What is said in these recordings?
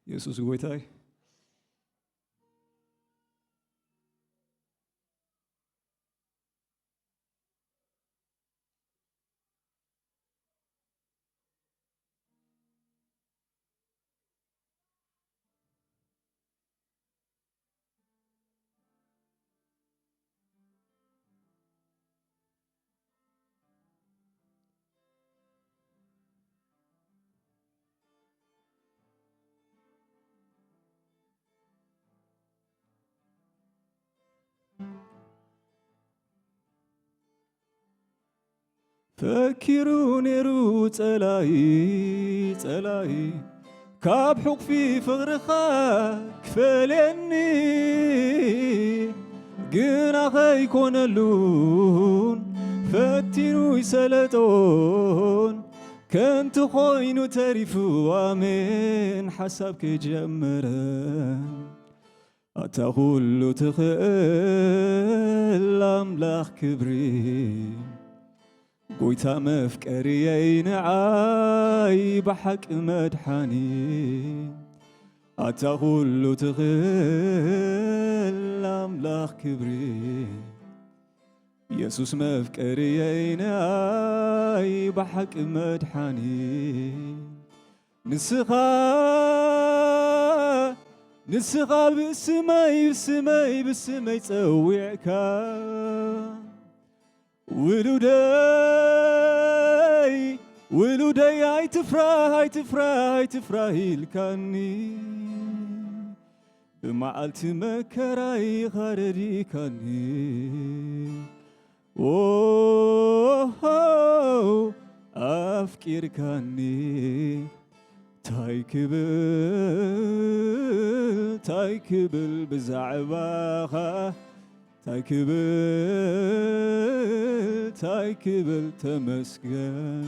ኢየሱስ ጎይታይ فكروا نيرو تلاي كاب حقفي فغرخا كفلني قنا خيكون اللون فتنو يسلطون كنت خوينو تريفو من حسابك جمرا أتقول تخيل أملاخ كبري قويتا مفكري عاي بحق مدحاني أتقول تغل أملاخ كبري يسوس مفكري عاي بحق مدحاني نسخا بسمي تسويعكا ولودي هاي تفراهي الكاني بمعالت مكراي غردي كاني اوه افكير كاني تايكبل بزعباها تايكبل تمسكن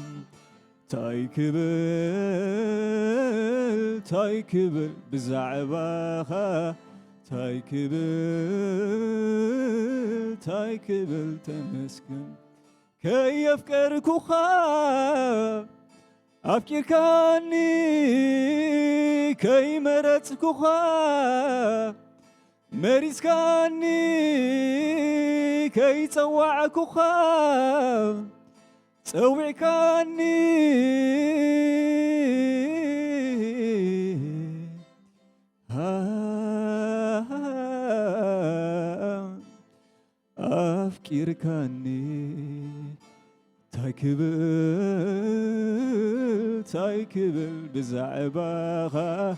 تايكبل بزعباها تايكبل تمسكن كي أفكركو خاب أفكر كاني كي مرتكو خاب مريس كاني كي توعكو خاب توعي كاني أفكر كاني تايكبل بزعباها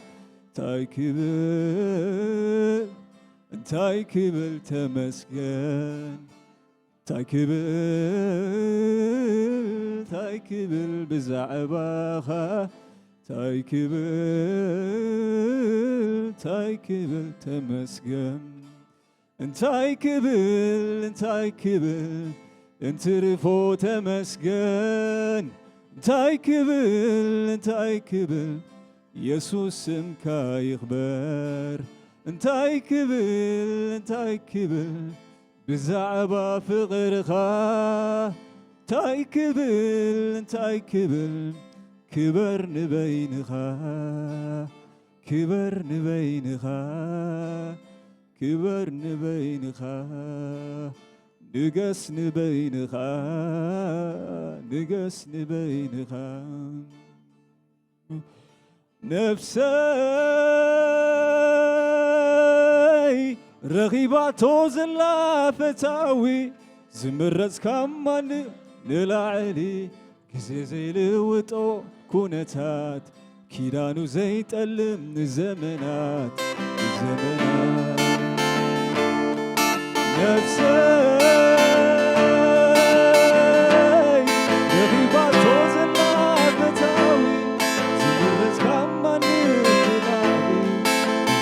تايكبل تمسكن تايكبل بزعباها تايكبل تمسكن تايكبل انترفو تمسكن تايكبل يسوس سمكا يخبر تايكبل بزعبا فغرخا تايكبل كبر نبينخا نقس نبينخا نفسي رغيباتو زلا فتاوي زمرز كمان نلعلي كزي زي لوطو كونتات كيدانو زي تألم زمنات نفسي رغيباتو زلا فتاوي زمرز كمان نلعلي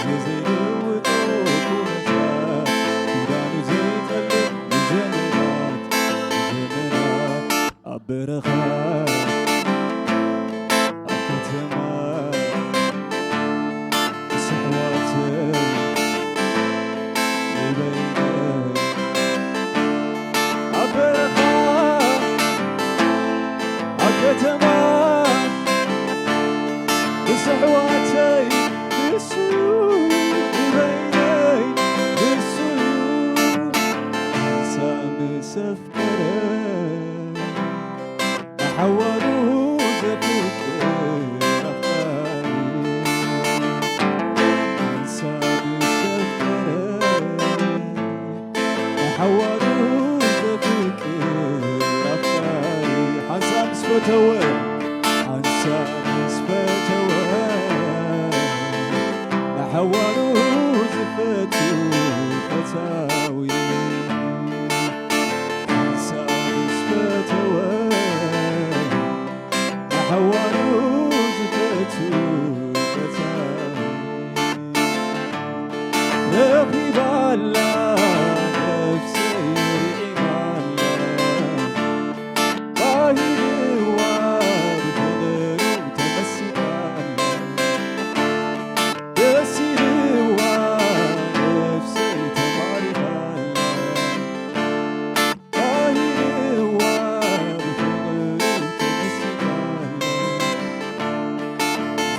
كزي زي لوطو كونتات كيدانو زي تألم زمنات أبرخات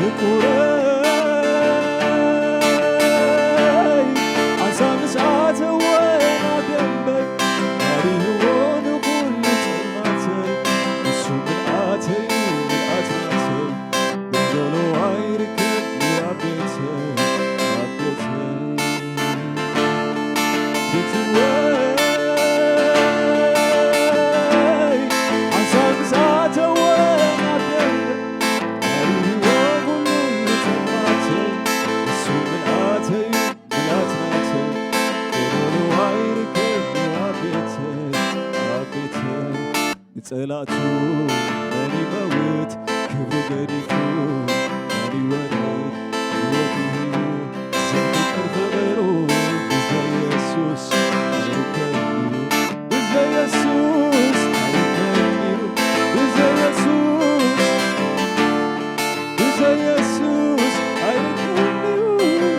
ፍቁረይ ዓሳብ ምስዓተ ወና ገንበይ ናሪህዎን ኩሉ ጽልማተይ እሱ ምልኣተይ ምልኣት ናተይ ብዘሎ ኣይርከብ ኣብ ቤተይ ኣብ ቤተይ ፍትወይ ዓሳብ ምስዓተ ወና ገንበይ ናሪህዎ ኩሉ ጽልማተይ እሱ ምልኣተይ ምልኣት ናተይ ብዘሎ ኣይርከብ ኣብ ቤተይ ኣብ ቤተይ ንጸላእቱ መን ይመውት ክብሩ ገዲፉ መን ይወርድ ሕይወቱ ህዩ ዘፍቅር ፍቕሩ ብዘ ኢየሱስ ኣይርከብን እዩ ብዘ ኢየሱስ ኣይርከብን እዩ ብዘ ኢየሱስ ብዘ ኢየሱስ ኣይርከብን እዩ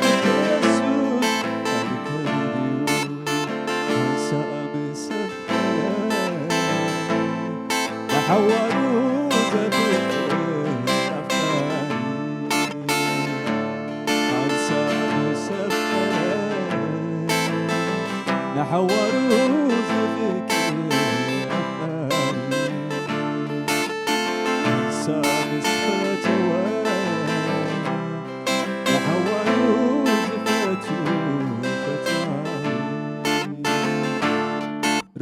ብዘ ኢየሱስ ኣይርከብን እዩ ሓንሳእ ምሰፈረ ንሓዋሩ ዘፍቅር ኣፍቃሪ ሓንሳእ ምሰፈረ ንሓዋሩ ዘፍቅር ኣፍቃሪ ሓንሳእ ምስ ፈተወ ንሓዋሩ ዝፈቱ ፈታዊ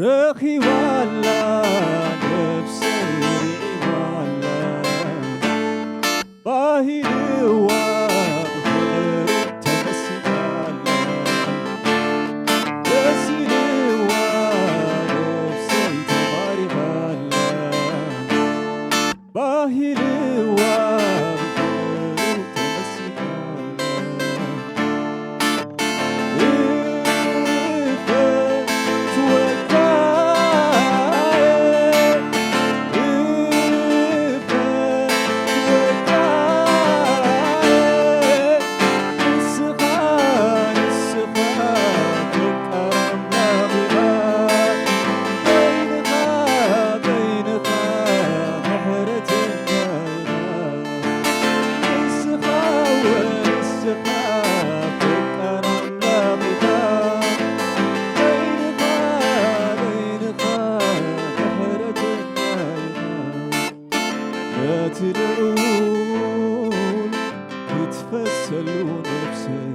ረኺባላ ነፍሰይ ርዒባላ ባሂልዋ ብፍቕር ተመሲጣላ ደስ ኢልዋ ነፍሰይ ተማሪኻላ ባሂልዋ ብፍቕር ተመሲጣላ ትልዑል ክትፈሰሉ ነፍሰይ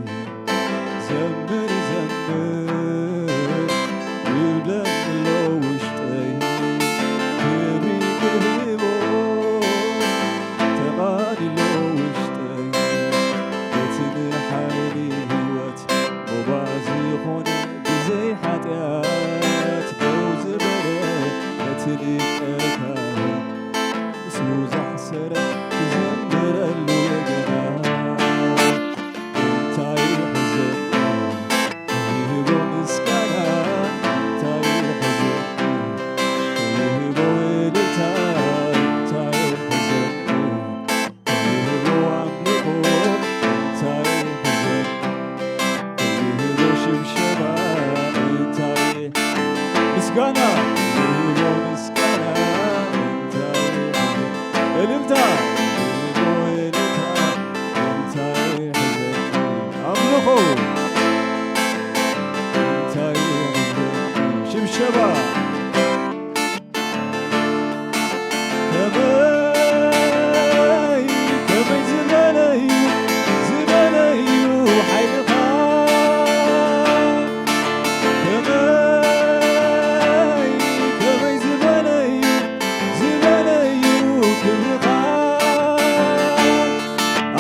ዘምር ዘምር ይብለምሎ ውሽጠይ ክብሪ ክህቦ ተቓኒሎ ውሽጠይ በትን ሓይሊ ህይወት ሞባ ዝኾነ ብዘይ ሓጢኣት ደው ዝበለ ነቲ ልቀካ እሱ ዘሕሰረ ክዘምረሉ የገና እንታይ ሕዘን ይህቦ ምስጋና እንታይ ሕዘን ይህቦ እልልታ እንታይ ሕዘን ይህቦ ኣምልኾ እንታይ ሕዘን ይህቦ ሽብሸባ እንታይ ምስጋና ይህቦ ምስጋና እንታይ እልልታ ይህቦ እልልታ እንታይ ሕዘን ኣምልኾ እንታይ ሕዘን ሽብሸባ ከመይ ዝበለዩ ዝበለዩ ሓይልኻ ከመይ ዝበለዩ ዝበለዩ ክብርኻ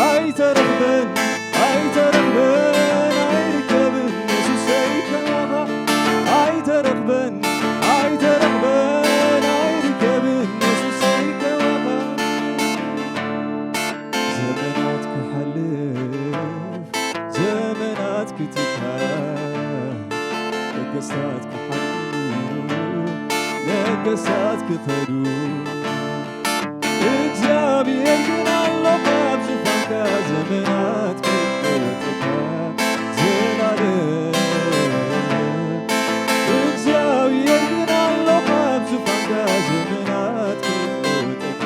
ኣይተረኽበን ኣይተረኽበን ኣይርከብን የሱሰይ ከማኻ ኣይተረኽበን ኣይተረኽበን ኣይርከብን የሱሰይ ከማኻ ዘመናት ክሓልፍ ዘመናት ክትካብ ነገሥታት ክሓልፉ ነገሥታት ክኸዱ እግዚአብሔር ግን አሎ ካብ ዙፋንካ ዘመናት ክለወጥካ ዘላለም እግዚአብሔር ግን አሎ ካብ ዙፋንካ ዘመናት ክለወጥካ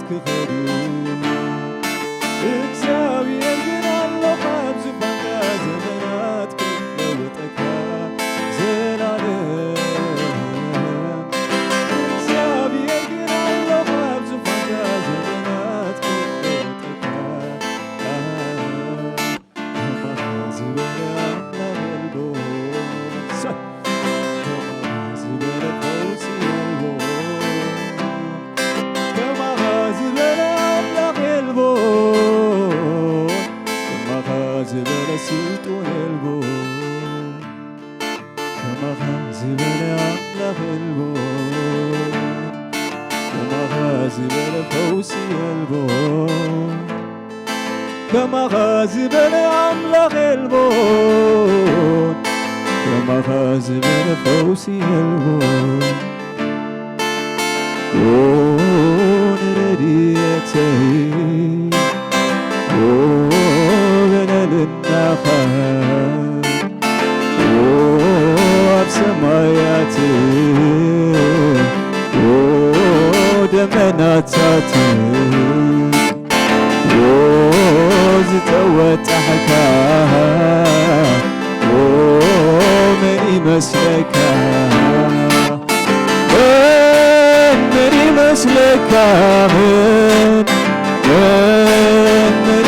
ክኸዱ እግዚአብሔር ግን ኣሎ ካብ ዙፋንካ ዘመናት ከይለወጠካ ዘላለም እግዚአብሔር ግን ኣሎ ካብ ዙፋንካ ዘመናት ከይለወጠካ ከማኻ ዝበለ ኣምላኽ የልቦ ከማኻ ዝበለ ፈውሲ የልቦ ከማኻ ዝበለ ኣምላኽ የልቦ ከማኻ ዝበለ ስልጡን የልቦ ከማኻ ዝበለ ኣምላኽ የልቦ ከማኻ ዝበለ ፈውሲ የልቦ ከማኻ ዝበለ ኣምላኽ የልቦ ከማኻ ዝበለ ፈውሲ የልቦ ንረድኤተይ በለልናኻ ኣብ ሰማያት ደመናታት ዝተወጣሕካ መን ይመስለካ መን ይመስለካ መን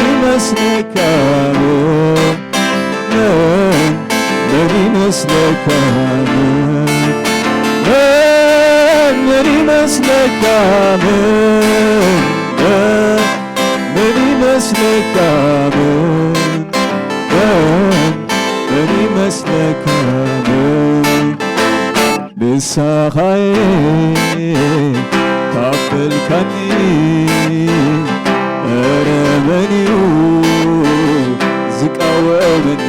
ይመስለካ መን ይመስለካ መን ይመስለካ መን ይመስለካ መን ይመስለካ ንስኻዬ ካፈልካኒ ኧረ መን እዩ ዝቃወመኒ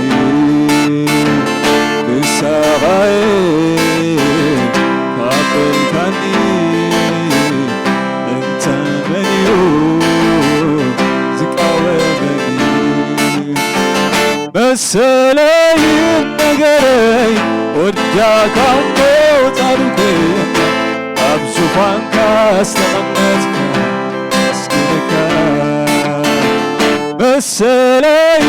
ንስኻዬ ካፈልካኒ እንተ መን እዩ ዝቃወመኒ መሰለይ ነገረይ ወዳካ እሞ ጻድቅህ ኣብ ዙፋንካ ዝተቐመጥካ መስግንካ መሰለይ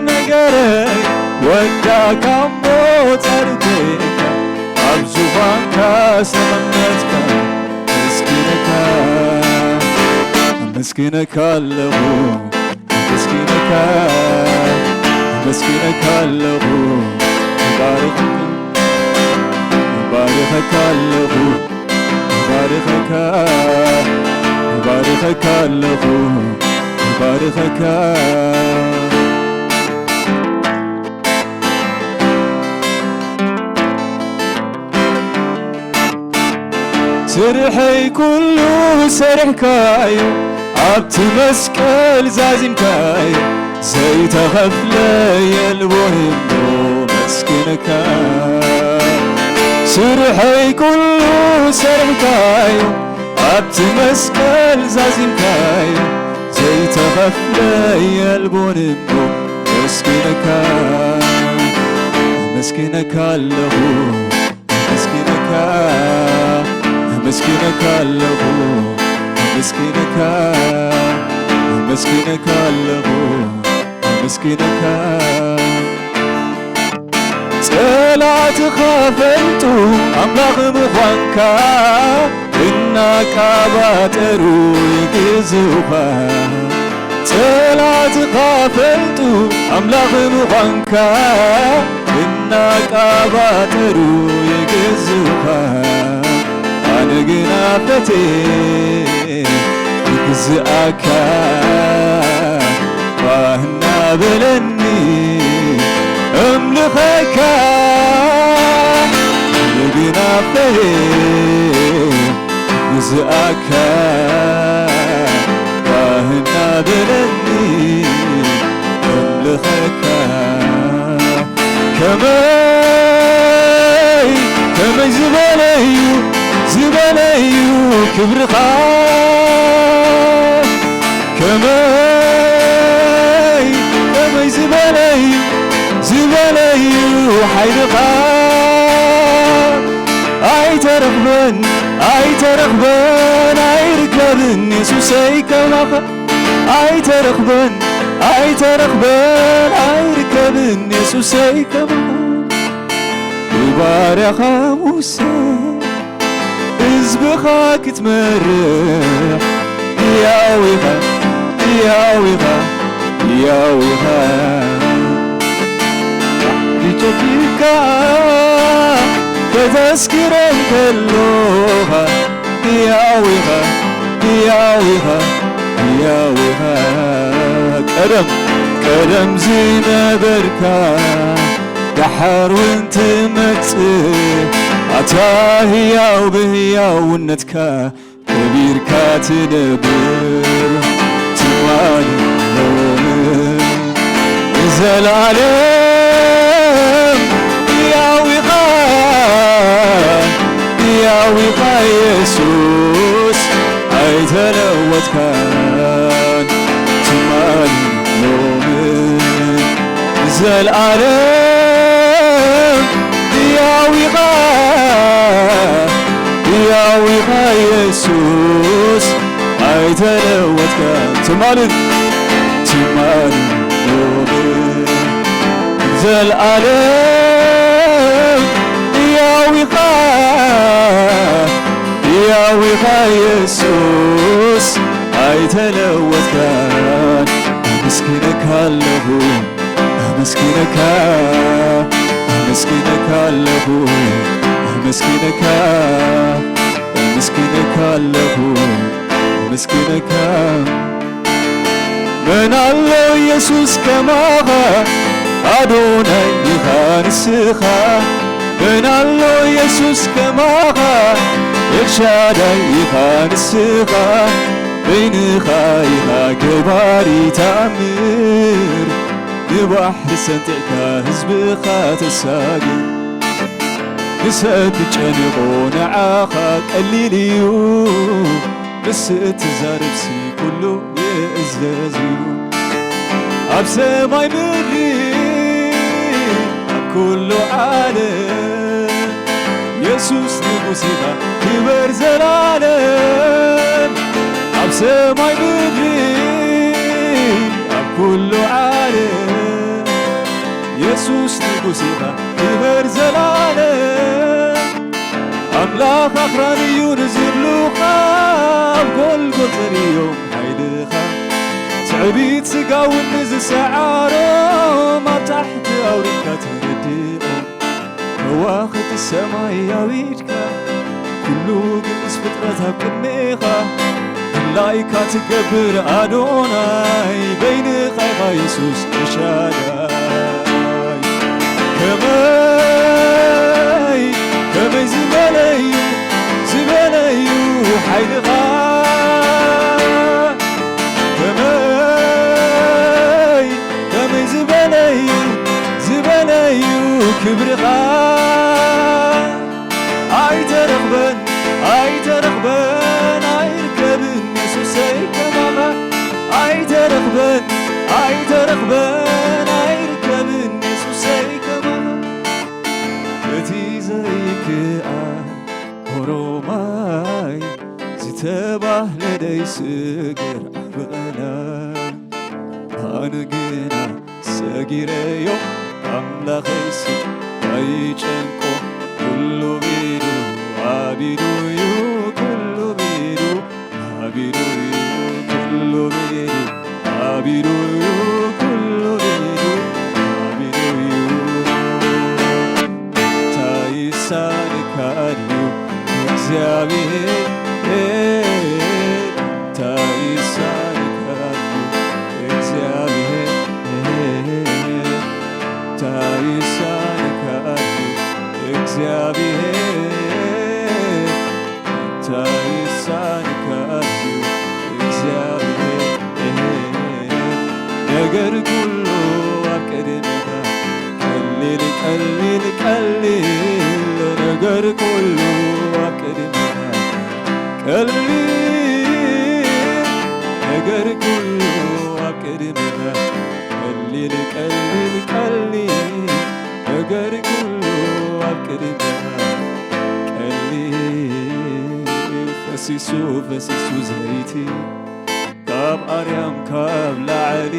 ነገረይ ወዳካ እሞ ጻድቅህ ኣብ ዙፋንካ ዝተቐመጥካ መስግንካ መስግንካ ኣለኹ መስግንካ መስግንካ ኣለኹ ባርኸካ ኣለኹ ባርኸካ ባርኸካ ኣለኹ ባርኸካ ስርሐይ ኩሉ ሰሪሕካዮ ኣብቲ መስቀል ዛዚምካዮ ዘይተኸፍለየ ልቦህሞ መስግንካ ስርሐይ ኩሉ ሰሪሕካዮ ኣብቲ መስቀል ዛዚምካዮ ዘይተኸፍለየ ልቦህሞ መስግንካ መስግንካ ኣለኹ መስግንካ መስግንካ ኣለኹ መስግንካ መስግንካ ኣለኹ መስግንካ ጠላትኻ ፈልጡ ኣምላኽ ምዃንካ እናቃባጠሩ ይግዝኡኻ ጠላትኻ ፈልጡ ኣምላኽ ምዃንካ እናቃባጠሩ ይግዝኡኻ ኣነ ግን ኣፈትየ ይግዝኣካ ባህና በለኒ أملخك لقنا فيه نزقك وهنا بلني أملخك كمي زباليو كبرخا كمي زباليو حيرخا أي ترغبن أيركبن ኣይተረኽብን የሱሰይ ከማኸ ኣይተረኽብን ኣይርከብን የሱሰይ ከማኸ ብባርያኻ ሙሴ ሕዝብኻ ክትመርሕ ሕያዊኻ ሊጨኪካ ከተስክረን ከሎኻ ሕያዊኻ ቀደም ዝነበርካ دحر وانت متسح عتا هياو بهياو ونتكا كبير كاتدبر توالي لومن نزل عليم يا وقا يسوس عيتلوت كان توالي لومن نزل عليم يا وقا يسوس عيتلوت كان توالي لومن نزل عليم يا وقا يسوس عيتلوت كان مسكينك الله مسكينك الله مسكينك من الله يسوس كماها أدوني يخانسخا من الله يسوس كماها إرشادي يخانسخا بين خايها كباري تأمير ببحر سنتعكا هزبخا تساقي نسأت جنبون عاخا قليليو بس تزاربسي كله يأزازيو عب سماي مري عب كله عالم يسوس نقوسيها كبر زلالم عب سماي مري عب كله عالم يسوس نقوسيها كبر زلالم أملاك أخرانيو نزلوخا بقول قطريو حيدخا تعبيت سقاون نز سعارو ما تحت أوريكا ترديقو كواخت السماياويتكا كلو قنس فطرتها بكنيخا لايكا تقبر أدوناي بين خايخا يسوس إشاداي كمي زباليو حيدغا كمي زباليو كبرغا عيترغبن عيركبن يسوسي كماما عيترغبن عيركبن يسوسي كماما بتي زيك هروماي زتباه لدي سجر عبغلام هانقنا سجيريو عملا خيسي بايجنكو كله بيدو عبيدويو كله بيدو عبيدويو كله بيدو عبيدويو كله بيدو عبيدويو تايسانك عليو እግዚአብሔር ታይሳንክ እግዚአብሔር ታይሳንክ እግዚአብሔር ታይሳንክ እግዚአብሔር ነገር ሁሉ አቅድመህ ቀልል ነገር ሁሉ قلبي ነገር ሁሉ አቅድመህ ቀልል ነገር ሁሉ አቅድመህ ቀልል ፈሲሱ ዘይቲ ካብ ኣርያም ካብ ላዕሊ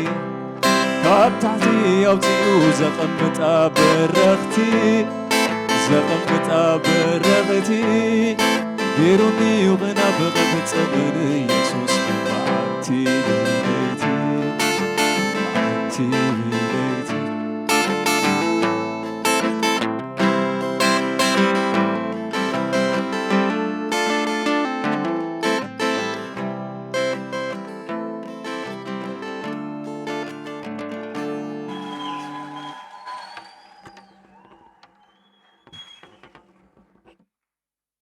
ካብ ታሕቲ ኣውፂኡ ዘቐምጣ በረኽቲ ገይሩኒ ይቕና ብቕፍፅምን ኢየሱስ መዓልቲ